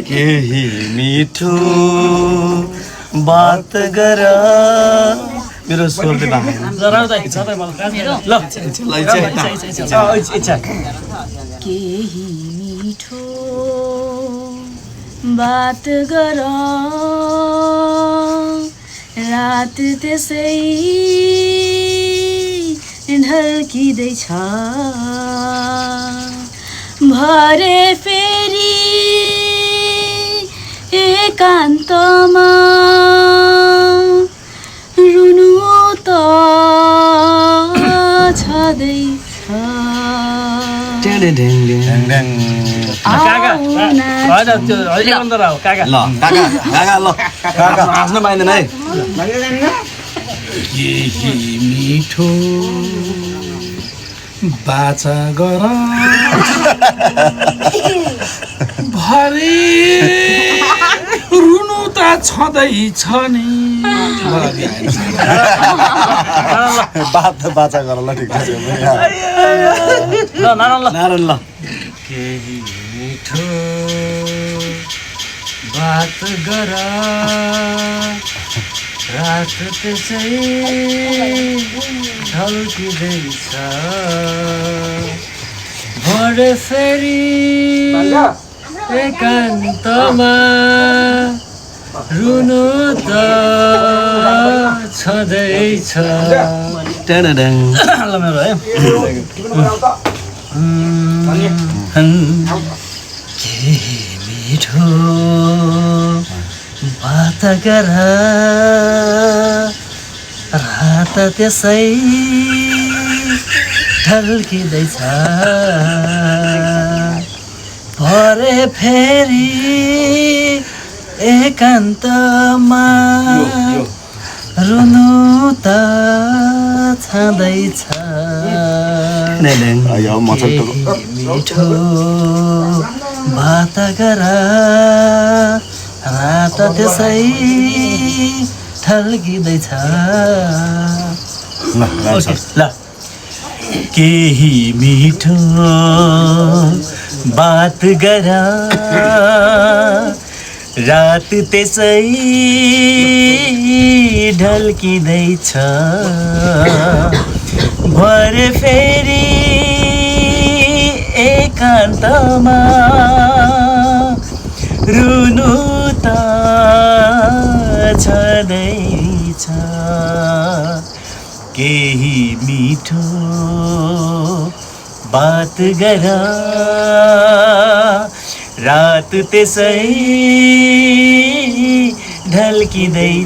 केही मिठो बात गर मेरो स्वरले बाहेन केही मिठो बात गर रात त्यसै ढल्किँदैछ भरे फेरि एकान्तमा रुनु त छँदैछ हाँस्न पाइँदैन है केही मिठो बाचा गर भरे रुनु त छँदैछ नि बाचा गर ल ठिक छ नारायण ल केही मिठो बात गर रात त्यसै ढल्किँदैछ भरे फेरि एकान्तमा रुनु त छँदैछ केही मिठो बात गर रात त्यसै ढल्किँदैछ भरे फेरि एकान्तमा रुनु त छँदैछ मिठो बात गर रात त्यसै ढल्किँदैछ ल केही मिठो बात गर रात त्यसै ढल्किँदैछ भरे फेरि एकान्तमा रुनु त छँदैछ केही मिठो बात गर रात त्यसै ढल्किँदैछ